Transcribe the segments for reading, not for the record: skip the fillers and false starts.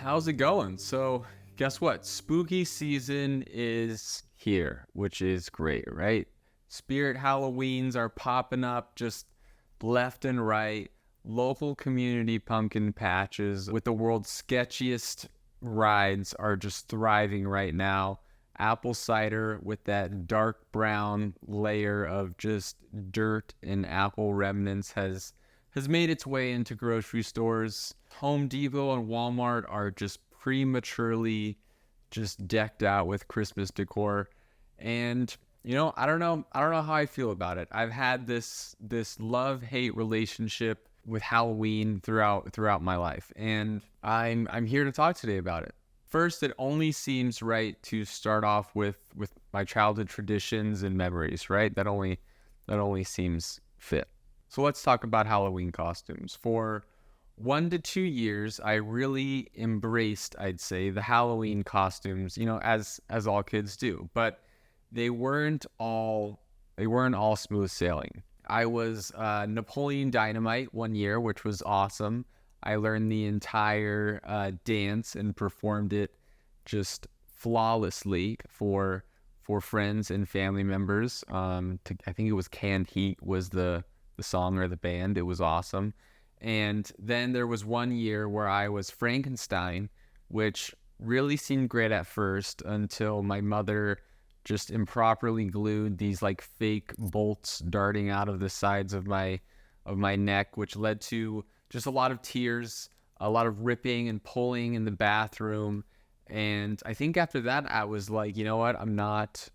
How's it going? So, guess what? Spooky season is here, which is great, right? Spirit Halloweens are popping up just left and right. Local community pumpkin patches with the world's sketchiest rides are just thriving right now. Apple cider with that dark brown layer of just dirt and apple remnants has made its way into grocery stores. Home Depot and Walmart are just prematurely just decked out with Christmas decor. And I don't know how I feel about it. I've had this love-hate relationship with Halloween throughout my life, and I'm here to talk today about it. First, it only seems right to start off with my childhood traditions and memories, right? That only seems fit. So let's talk about Halloween costumes. For 1 to 2 years, I really embraced, I'd say, the Halloween costumes, as all kids do. But they weren't all smooth sailing. I was Napoleon Dynamite one year, which was awesome. I learned the entire dance and performed it just flawlessly for friends and family members. I think it was Canned Heat was the song or the band. It was awesome. And then there was one year where I was Frankenstein, which really seemed great at first until my mother just improperly glued these like fake bolts darting out of the sides of my neck, which led to just a lot of tears, a lot of ripping and pulling in the bathroom. And I think after that, I was like, you know what? I'm not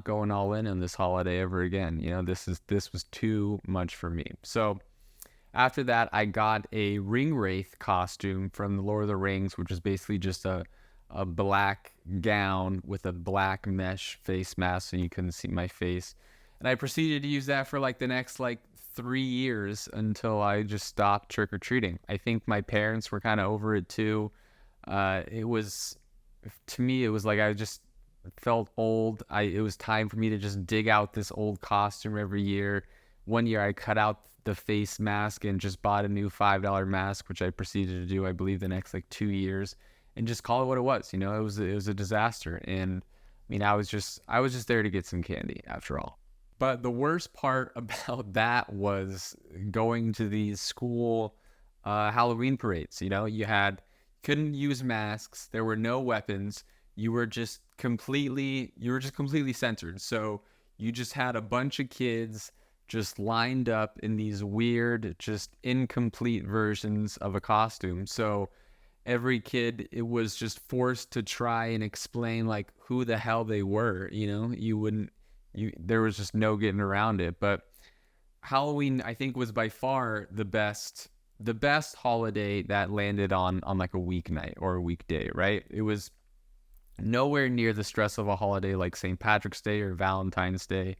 going all in on this holiday ever again. This was too much for me. So after that, I got a ring wraith costume from the Lord of the Rings, which is basically just a black gown with a black mesh face mask so you couldn't see my face. And I proceeded to use that for like the next 3 years until I just stopped trick-or-treating. I think my parents were kind of over it too. To me, it was like I just felt old. It was time for me to just dig out this old costume every year. One year I cut out the face mask and just bought a new $5 mask, which I proceeded to do, I believe, the next 2 years, and just call it what it was. It was a disaster. And I mean, I was just there to get some candy after all. But the worst part about that was going to these school Halloween parades. Couldn't use masks. There were no weapons. You were just completely censored. So you just had a bunch of kids just lined up in these weird, just incomplete versions of a costume. So every kid, it was just forced to try and explain who the hell they were. There was just no getting around it. But Halloween, I think, was by far the best holiday that landed on a weeknight or a weekday, right? It was nowhere near the stress of a holiday like St. Patrick's Day or Valentine's Day.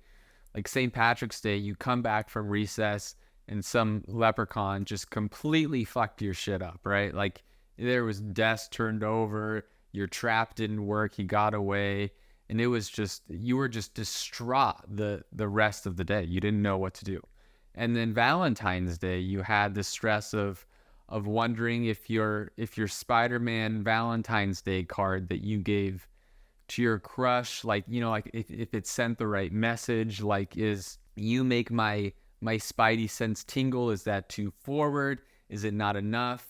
Like St. Patrick's Day, you come back from recess and some leprechaun just completely fucked your shit up, right? Like there was desks turned over, your trap didn't work, he got away, and it was just, you were just distraught the rest of the day. You didn't know what to do. And then Valentine's Day, you had the stress of wondering if your Spider-Man Valentine's Day card that you gave to your crush, if it sent the right message, is you make my spidey sense tingle, is that too forward? Is it not enough?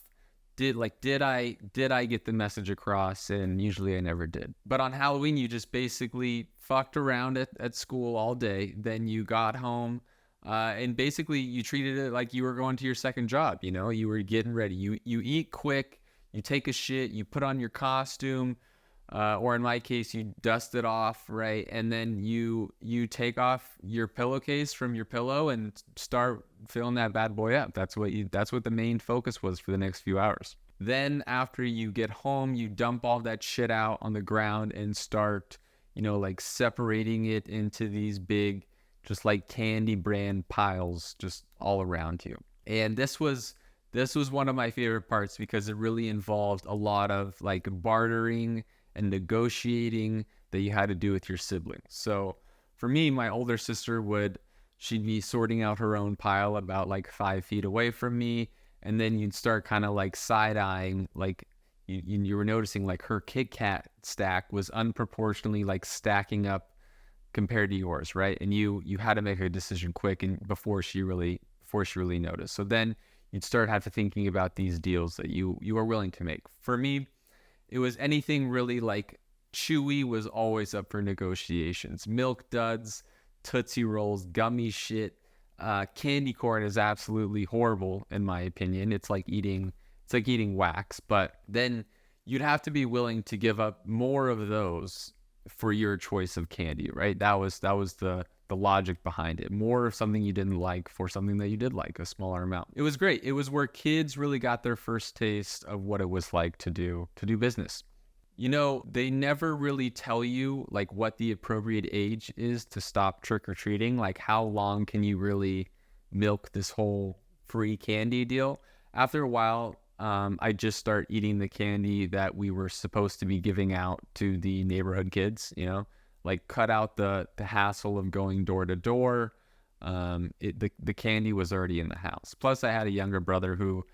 Did I get the message across? And usually I never did. But on Halloween, you just basically fucked around at school all day. Then you got home, and basically you treated it like you were going to your second job. You were getting ready. You eat quick, you take a shit, you put on your costume, or in my case, you dust it off, right? And then you take off your pillowcase from your pillow and start filling that bad boy up. That's what the main focus was for the next few hours. Then after you get home, you dump all that shit out on the ground and start, separating it into these big, just candy brand piles just all around you. And this was one of my favorite parts because it really involved a lot of bartering and negotiating that you had to do with your siblings. So for me, my older sister she'd be sorting out her own pile about 5 feet away from me. And then you'd start kind of side-eyeing, you were noticing like her Kit Kat stack was unproportionally like stacking up compared to yours, right? And you had to make a decision quick and before she really noticed. So then you'd start having thinking about these deals that you are willing to make. For me, it was anything really like chewy was always up for negotiations. Milk Duds, Tootsie Rolls, gummy shit, candy corn is absolutely horrible in my opinion. It's like eating wax, but then you'd have to be willing to give up more of those for your choice of candy, right? That was the logic behind it. More of something you didn't like for something that you did like, a smaller amount. It was great. It was where kids really got their first taste of what it was like to do business. You know, they never really tell you like what the appropriate age is to stop trick-or-treating. Like how long can you really milk this whole free candy deal? After a while, I just start eating the candy that we were supposed to be giving out to the neighborhood kids, you know, like cut out the hassle of going door to door. The candy was already in the house. Plus I had a younger brother who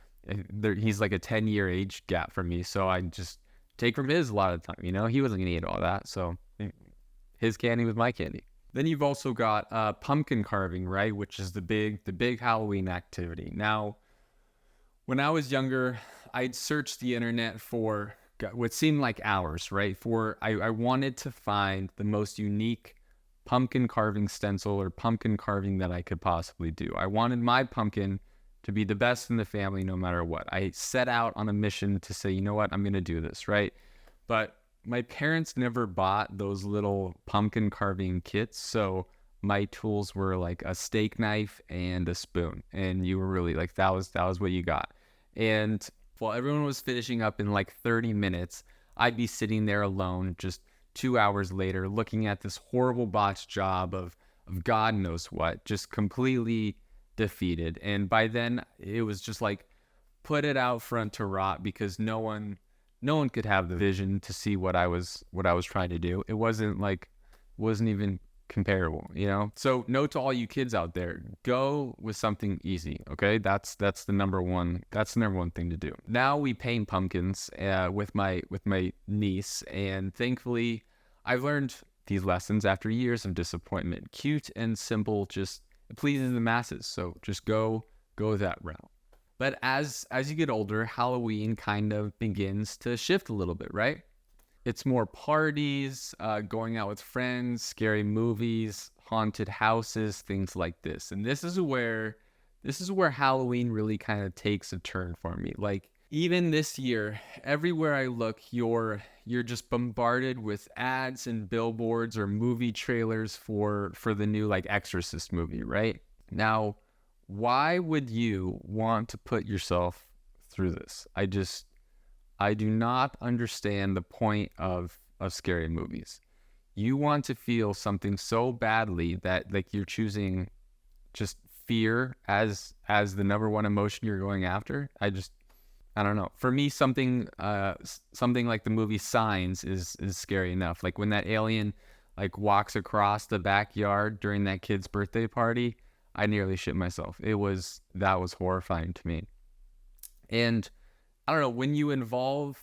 he's like a 10-year age gap from me. So I just take from his a lot of the time, you know, he wasn't going to eat all that. So his candy was my candy. Then you've also got pumpkin carving, right? Which is the big Halloween activity. Now, when I was younger, I'd search the internet for what seemed like hours, right? I wanted to find the most unique pumpkin carving stencil or pumpkin carving that I could possibly do. I wanted my pumpkin to be the best in the family no matter what. I set out on a mission to say, you know what, I'm going to do this, right? But my parents never bought those little pumpkin carving kits, so my tools were like a steak knife and a spoon, and you were really like, that was what you got. And while everyone was finishing up in like 30 minutes, I'd be sitting there alone just 2 hours later looking at this horrible botched job of God knows what, just completely defeated. And by then it was just like, put it out front to rot, because no one could have the vision to see what I was trying to do. It wasn't even comparable, you know? So note to all you kids out there, go with something easy, okay? That's the number one thing to do. Now we paint pumpkins with my niece, and thankfully I've learned these lessons after years of disappointment. Cute and simple, just pleases the masses. So just go that route. But as you get older, Halloween kind of begins to shift a little bit, right? It's more parties, going out with friends, scary movies, haunted houses, things like this. And this is where Halloween really kind of takes a turn for me. Like even this year, everywhere I look, you're just bombarded with ads and billboards or movie trailers for the new like Exorcist movie, right? Now, why would you want to put yourself through this? I do not understand the point of scary movies. You want to feel something so badly that like you're choosing just fear as the number one emotion you're going after. I don't know. For me, something like the movie Signs is scary enough. Like when that alien like walks across the backyard during that kid's birthday party, I nearly shit myself. That was horrifying to me. And I don't know, when you involve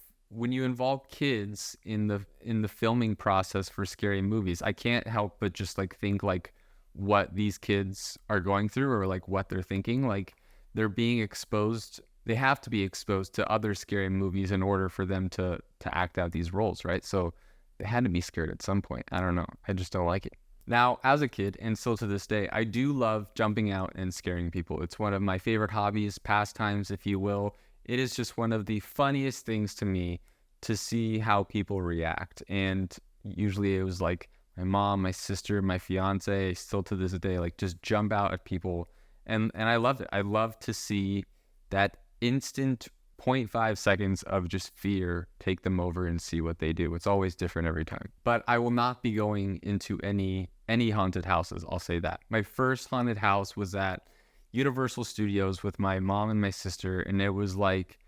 kids in the filming process for scary movies, I can't help but just like think like what these kids are going through or like what they're thinking. Like they're being exposed, they have to be exposed to other scary movies in order for them to act out these roles, right? So they had to be scared at some point. I don't know. I just don't like it. Now, as a kid, and still to this day, I do love jumping out and scaring people. It's one of my favorite hobbies, pastimes, if you will. It is just one of the funniest things to me to see how people react. And usually it was like my mom, my sister, my fiance, still to this day, like just jump out at people. And I loved it. I love to see that instant 0.5 seconds of just fear take them over and see what they do. It's always different every time. But I will not be going into any haunted houses, I'll say that. My first haunted house was at Universal Studios with my mom and my sister, and it was like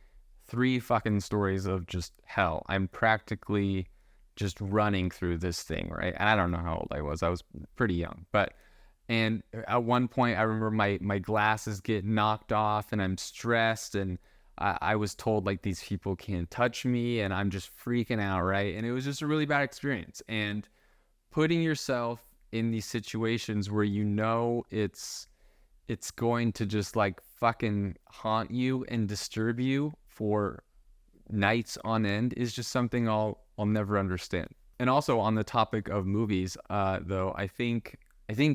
3 fucking stories of just hell. I'm practically just running through this thing, right? And I don't know how old I was. I was pretty young. And at one point, I remember my glasses get knocked off, and I'm stressed, and I was told like these people can't touch me and I'm just freaking out, right? And it was just a really bad experience. And putting yourself in these situations where you know it's going to just like fucking haunt you and disturb you for nights on end is just something I'll never understand. And also on the topic of movies, though, I think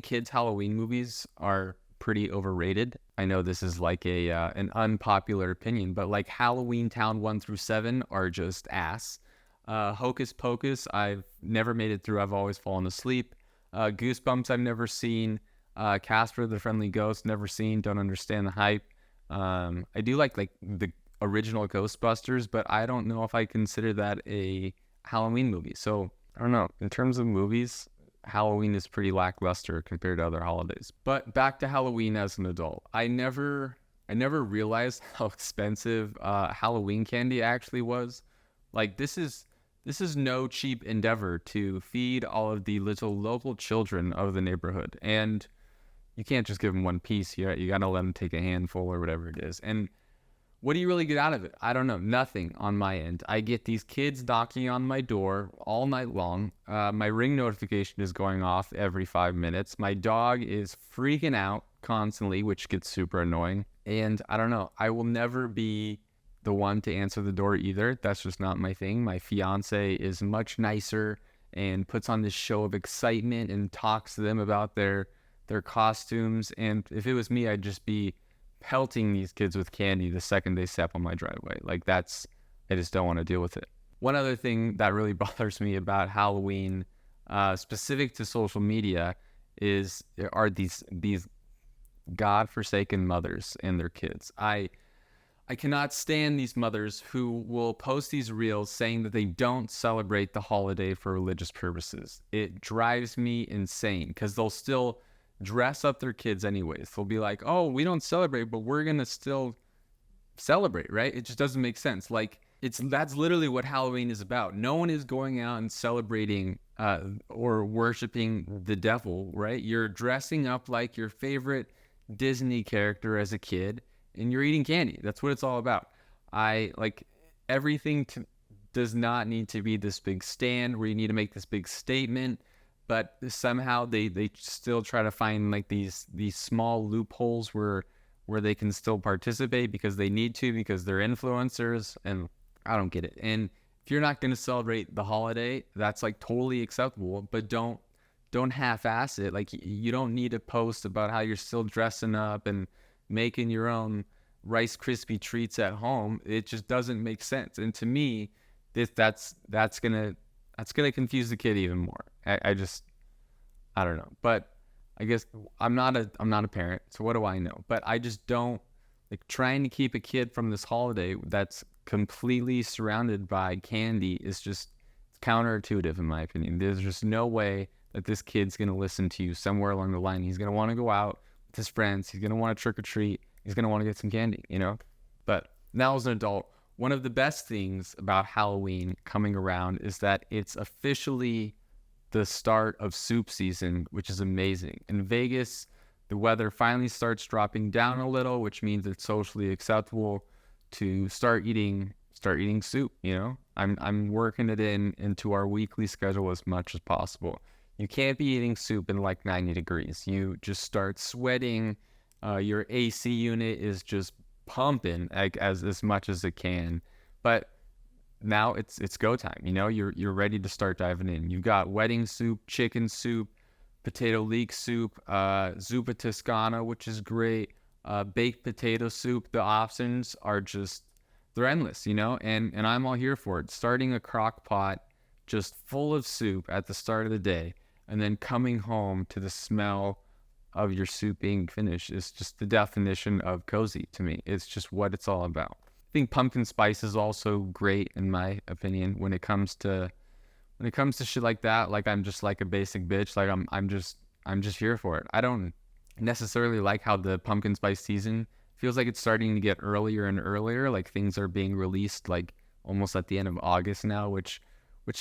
kids' Halloween movies are pretty overrated. I know this is like a an unpopular opinion, but like Halloween Town 1 through 7 are just ass. Hocus Pocus, I've never made it through. I've always fallen asleep. Goosebumps, I've never seen. Casper the Friendly Ghost, never seen. Don't understand the hype. I do like the original Ghostbusters, but I don't know if I consider that a Halloween movie. So I don't know. In terms of movies, Halloween is pretty lackluster compared to other holidays. But back to Halloween as an adult. I never realized how expensive Halloween candy actually was. Like this is no cheap endeavor to feed all of the little local children of the neighborhood. And you can't just give them one piece. You got to let them take a handful or whatever it is. And what do you really get out of it? I don't know. Nothing on my end. I get these kids knocking on my door all night long. My Ring notification is going off every 5 minutes. My dog is freaking out constantly, which gets super annoying. And I don't know. I will never be the one to answer the door either. That's just not my thing. My fiance is much nicer and puts on this show of excitement and talks to them about their costumes. And if it was me, I'd just be pelting these kids with candy the second they step on my driveway. Like I just don't want to deal with it. One other thing that really bothers me about Halloween, specific to social media, are these godforsaken mothers and their kids. I cannot stand these mothers who will post these reels saying that they don't celebrate the holiday for religious purposes. It drives me insane because they'll still dress up their kids anyways. They'll be like, oh, we don't celebrate, but we're going to still celebrate, right? It just doesn't make sense. Like that's literally what Halloween is about. No one is going out and celebrating or worshiping the devil, right? You're dressing up like your favorite Disney character as a kid and you're eating candy. That's what it's all about. I like everything does not need to be this big stand where you need to make this big statement. But somehow they still try to find like these small loopholes where they can still participate because they need to, because they're influencers, and I don't get it. And if you're not going to celebrate the holiday, that's like totally acceptable, but don't half-ass it. Like you don't need to post about how you're still dressing up and making your own Rice Krispie treats at home. It just doesn't make sense. And to me, that's gonna confuse the kid even more. I don't know. But I guess I'm not a parent, so what do I know? But I just don't like trying to keep a kid from this holiday that's completely surrounded by candy is just counterintuitive in my opinion. There's just no way that this kid's gonna listen to you somewhere along the line. He's gonna want to go out with his friends. He's gonna want to trick or treat. He's gonna want to get some candy, you know? But now as an adult, one of the best things about Halloween coming around is that it's officially the start of soup season, which is amazing. In Vegas, the weather finally starts dropping down a little, which means it's socially acceptable to start eating soup, you know? I'm working it into our weekly schedule as much as possible. You can't be eating soup in like 90 degrees. You just start sweating. Your AC unit is just pumping as much as it can. But now it's go time. You know, you're ready to start diving in. You've got wedding soup, chicken soup, potato leek soup, zuppa toscana, which is great, baked potato soup. The options are just, they're endless, you know, and I'm all here for it. Starting a crock pot just full of soup at the start of the day and then coming home to the smell of your soup being finished is just the definition of cozy to me. It's just what it's all about. I think pumpkin spice is also great in my opinion when it comes to shit like that. Like I'm just like a basic bitch. Like I'm just here for it. I don't necessarily like how the pumpkin spice season feels like it's starting to get earlier and earlier. Like things are being released like almost at the end of August now, which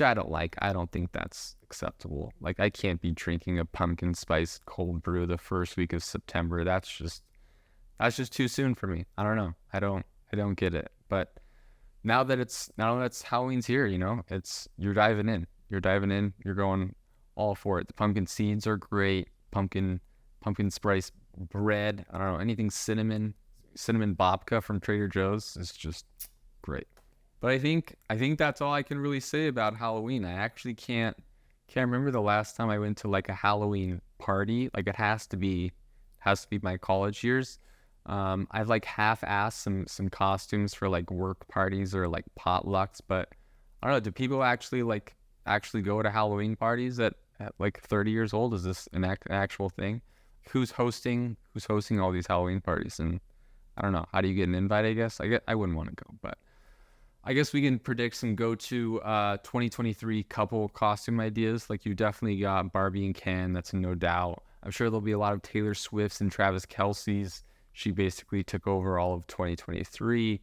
I don't like. I don't think that's acceptable. Like I can't be drinking a pumpkin spice cold brew the first week of September. That's just too soon for me. I don't know. I I don't get it. But now that it's Halloween's here, you're diving in. You're going all for it. The pumpkin seeds are great. Pumpkin spice bread. I don't know, anything cinnamon babka from Trader Joe's is just great. But I think that's all I can really say about Halloween. I actually can't remember the last time I went to like a Halloween party. Like it has to be my college years. I've like half-assed some costumes for like work parties or like potlucks, but I don't know. Do people actually go to Halloween parties at like 30 years old? Is this an actual thing? Who's hosting all these Halloween parties? And I don't know. How do you get an invite? I guess I wouldn't want to go, but I guess we can predict some go-to 2023 couple costume ideas. Like you definitely got Barbie and Ken. That's no doubt. I'm sure there'll be a lot of Taylor Swift's and Travis Kelce's. She basically took over all of 2023.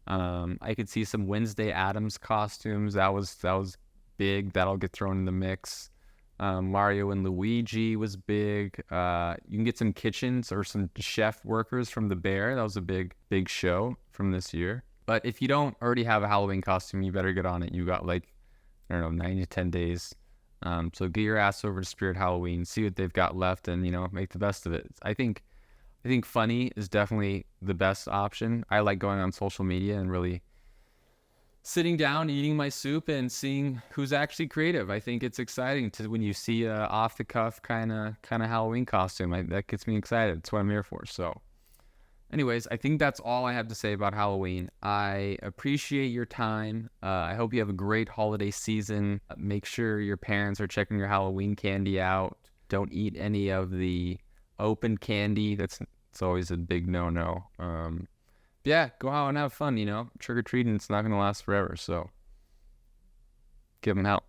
I could see some Wednesday Addams costumes. That was big. That'll get thrown in the mix. Mario and Luigi was big. You can get some kitchens or some chef workers from The Bear. That was a big show from this year. But if you don't already have a Halloween costume, you better get on it. You got 9 to 10 days. So get your ass over to Spirit Halloween, see what they've got left, and make the best of it. I think funny is definitely the best option. I like going on social media and really sitting down, eating my soup, and seeing who's actually creative. I think it's exciting when you see a off the cuff kind of Halloween costume. That gets me excited. That's what I'm here for. So anyways, I think that's all I have to say about Halloween. I appreciate your time. I hope you have a great holiday season. Make sure your parents are checking your Halloween candy out. Don't eat any of the open candy. It's always a big no-no. Yeah, go out and have fun, trick-or-treating. It's not going to last forever, so give them help.